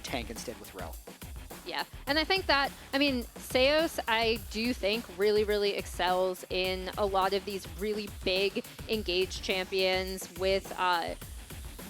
tank instead with Rel. Yeah, and I think that, I mean, Seos, I do think really excels in a lot of these really big engaged champions with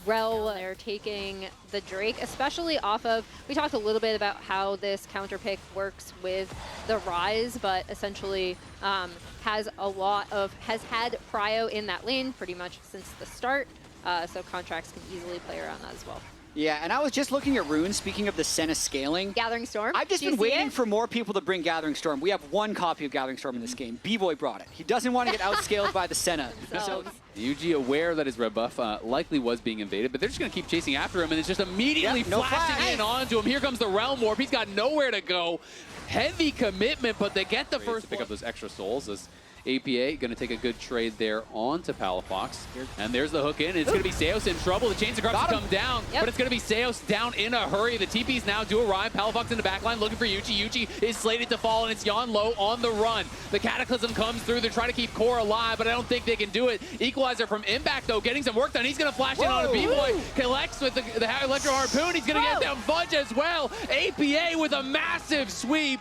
Rel. They're taking the Drake, especially off of, we talked a little bit about how this counter pick works with the Ryze, but essentially has had Prio in that lane pretty much since the start, so Contracts can easily play around that as well. Yeah, and I was just looking at runes, speaking of the Senna scaling. Gathering Storm? I've just been waiting for more people to bring Gathering Storm. We have one copy of Gathering Storm in this game. B-Boy brought it. He doesn't want to get outscaled by the Senna. So UG aware that his red buff likely was being invaded, but they're just going to keep chasing after him, and it's just immediately flashing in onto him. Here comes the Realm Warp. He's got nowhere to go. Heavy commitment, but they get the first pick up those extra souls. As APA going to take a good trade there onto Palafox. And there's the hook in. It's going to be Seos in trouble. The Chains of Corruption come down, but it's going to be Seos down in a hurry. The TPs now do arrive. Palafox in the backline looking for Yuchi. Yuchi is slated to fall, and it's Yon low on the run. The Cataclysm comes through. They're trying to keep Core alive, but I don't think they can do it. Equalizer from Impact, though, getting some work done. He's going to flash in on a B-Boy. Collects with the Electro Harpoon. He's going to get down Fudge as well. APA with a massive sweep.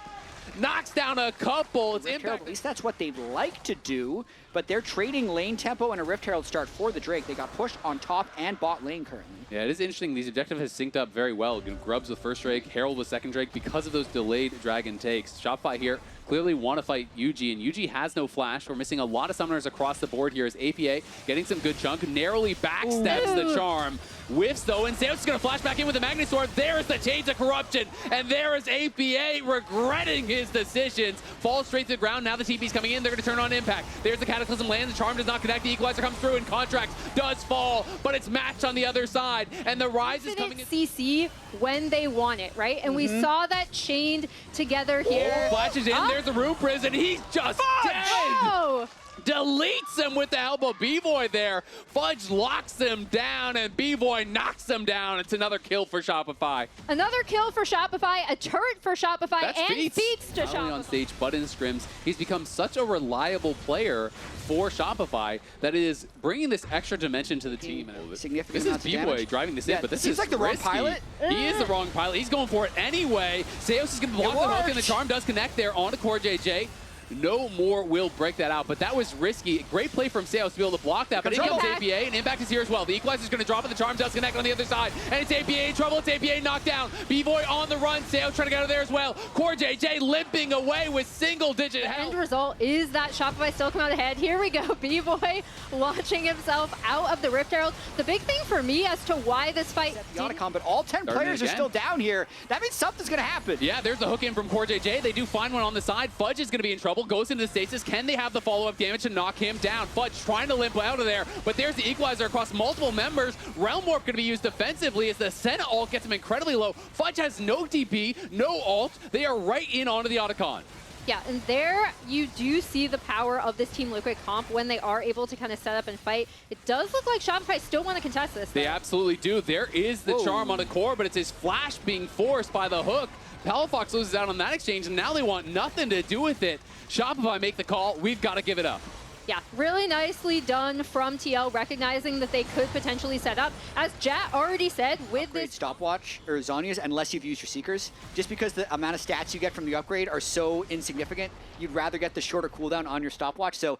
Knocks down a couple. It's Impact. At least that's what they'd like to do, but they're trading lane tempo and a Rift Herald start for the Drake. They got pushed on top and bot lane currently. Yeah, it is interesting. These objectives has synced up very well. Grubs with first Drake, Herald with second Drake because of those delayed Dragon takes. Shopify here clearly want to fight Yuji, and Yuji has no flash. We're missing a lot of summoners across the board here as APA getting some good chunk, narrowly backsteps the charm. Whiffs though, and Seos is going to flash back in with the Magnet Sword. There's the Chains of Corruption, and there is APA regretting his decisions. Falls straight to the ground. Now the TP's coming in. They're going to turn on Impact. There's the Cataclysm lands. The charm does not connect. The Equalizer comes through, and Contracts does fall, but it's matched on the other side, and the Ryze is coming in. CC when they want it, right? And we saw that chained together here. Flashes in. There's the Rupris, and he's just dead. Deletes him with the elbow. B-Boy there. Fudge locks him down, and B-Boy knocks him down. It's another kill for Shopify. Another kill for Shopify, a turret for Shopify, That's and Feats to Not Shopify. only on stage, but in scrims. He's become such a reliable player for Shopify that it is bringing this extra dimension to the team. Significant This is B-Boy driving this in, but this seems is like the wrong pilot. He is the wrong pilot. He's going for it anyway. Seos is going to block the hook, and the charm does connect there onto Core JJ. No more will break that out, but that was risky. Great play from Seos to be able to block that, but in comes APA, and Impact is here as well. The Equalizer is going to drop it, the charm does connect on the other side, and it's APA in trouble. It's APA knocked down. B-Boy on the run. Seos trying to get out of there as well. Core JJ limping away with single-digit health. End result is that Shopify still come out ahead. Here we go. B-Boy launching himself out of the Rift Herald. The big thing for me as to why this fight but all 10 players are still down here. That means something's going to happen. Yeah, there's the hook in from Core JJ. They do find one on the side. Fudge is going to be in trouble. Goes into the stasis. Can they have the follow-up damage to knock him down? Fudge trying to limp out of there, but there's the Equalizer across multiple members. Realm Warp going to be used defensively as the Senna ult gets him incredibly low. Fudge has no TP, no ult. They are right in onto the Otacon. Yeah, and there you do see the power of this Team Liquid comp when they are able to kind of set up and fight. It does look like Shopify still want to contest this, though. They absolutely do. There is the charm on the core, but it's his flash being forced by the hook. Palafox loses out on that exchange, and now they want nothing to do with it. Shopify make the call. We've got to give it up. Yeah, really nicely done from TL, recognizing that they could potentially set up. As Jat already said, with this stopwatch or Zhonya's, unless you've used your Seekers, just because the amount of stats you get from the upgrade are so insignificant, you'd rather get the shorter cooldown on your stopwatch. So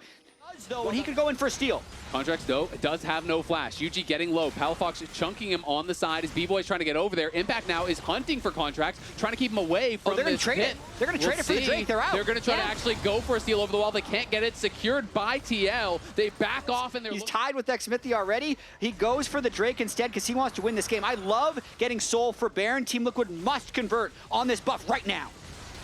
though, when he could go in for a steal. Contracts, though, does have no flash. UG getting low. Palafox chunking him on the side as B-Boy's trying to get over there. Impact now is hunting for Contracts, trying to keep him away from they're going to trade it. They're going to trade it for the Drake. They're out. They're going to try to actually go for a steal over the wall. They can't get it secured by TL. They back off, and he's tied with Xmithy already. He goes for the Drake instead because he wants to win this game. I love getting Soul for Baron. Team Liquid must convert on this buff right now.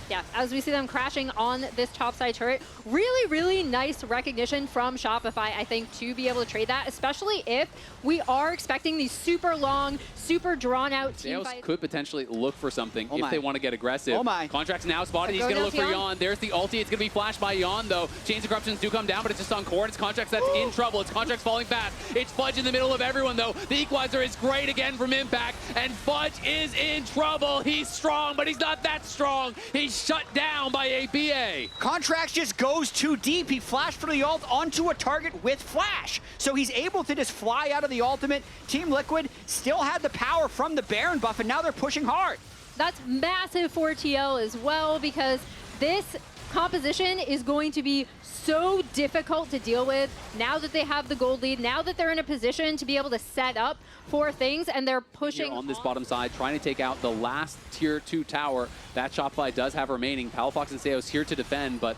Yeah, as we see them crashing on this topside turret, really nice recognition from Shopify, I think, to be able to trade that, especially if we are expecting these super long, super drawn-out team fights. Could potentially look for something if they want to get aggressive. Oh my. Contracts now spotted. He's going to look for Yon. There's the ulti. It's going to be flashed by Yon, though. Chains of Corruptions do come down, but it's just on Core. It's Contracts that's in trouble. It's Contracts falling fast. It's Fudge in the middle of everyone, though. The Equalizer is great again from Impact, and Fudge is in trouble. He's strong, but he's not that strong. He's shut down by APA. Contracts just goes too deep. He flashed for the ult onto a target with flash. So he's able to just fly out of the ultimate. Team Liquid still had the power from the Baron buff, and now they're pushing hard. That's massive for TL as well, because this composition is going to be so difficult to deal with now that they have the gold lead, now that they're in a position to be able to set up for things, and they're pushing on this bottom side, trying to take out the last tier 2 tower that Shopify does have remaining. Palafox and Seos here to defend, but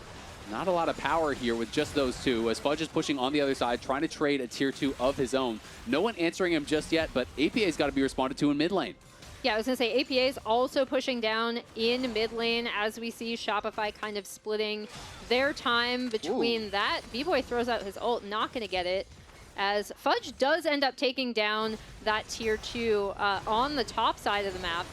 not a lot of power here with just those two, as Fudge is pushing on the other side, trying to trade a tier 2 of his own. No one answering him just yet, but APA's got to be responded to in mid lane. Yeah, I was going to say, APA is also pushing down in mid lane as we see Shopify kind of splitting their time between that. B-Boy throws out his ult, not going to get it, as Fudge does end up taking down that tier 2 on the top side of the map.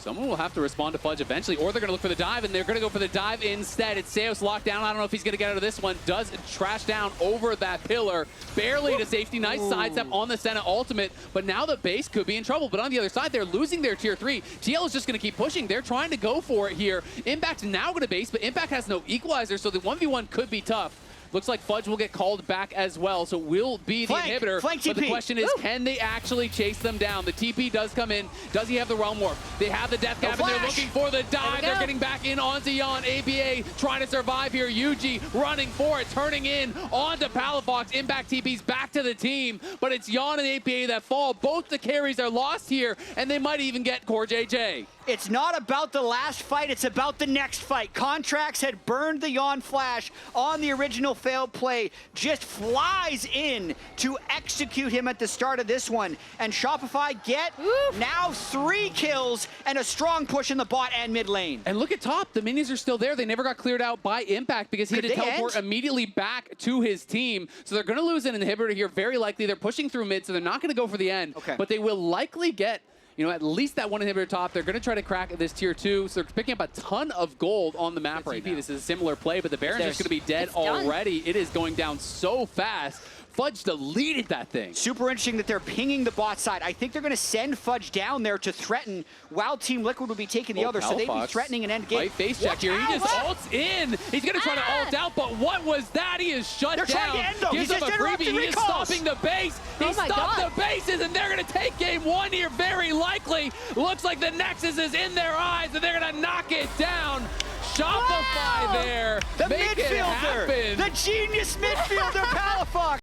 Someone will have to respond to Fudge eventually, or they're going to look for the dive, and they're going to go for the dive instead. It's Seos locked down. I don't know if he's going to get out of this one. Does trash down over that pillar. Barely to safety. Nice sidestep on the Senna ultimate, but now the base could be in trouble. But on the other side, they're losing their tier 3. TL is just going to keep pushing. They're trying to go for it here. Impact's now going to base, but Impact has no equalizer, so the 1v1 could be tough. Looks like Fudge will get called back as well, so will be the inhibitor. Flank but TP. the question is, can they actually chase them down? The TP does come in. Does he have the Realm Warp? They have the Death Cap, and they're looking for the dive. They're getting back in onto Yon. APA trying to survive here. Yuji running for it, turning in onto Palafox. Impact TP's back to the team, but it's Yon and APA that fall. Both the carries are lost here, and they might even get Core JJ. It's not about the last fight, it's about the next fight. Contracts had burned the Yon flash on the original failed play, just flies in to execute him at the start of this one. And Shopify get now 3 kills and a strong push in the bot and mid lane. And look at top, the minions are still there. They never got cleared out by Impact because he had to teleport immediately back to his team. So they're gonna lose an inhibitor here, very likely. They're pushing through mid, so they're not gonna go for the end. But they will likely get, you know, at least that one inhibitor top. They're going to try to crack this tier 2, so they're picking up a ton of gold on the map right now. This is a similar play, but the Baron's just going to be dead already. It is going down so fast. Fudge deleted that thing. Super interesting that they're pinging the bot side. I think they're going to send Fudge down there to threaten, while Team Liquid will be taking the other, so they'd be threatening an end game. Right face check here. He just ults in. He's going to try to ult out, but what was that? He is shut down. Trying to end them. Gives him a freebie. He is stopping the base. He stopped the bases, and they're going to take game 1 here very likely. Looks like the Nexus is in their eyes, and they're going to knock it down. Shopify there. The Make midfielder. it happen. The genius midfielder, Palafox.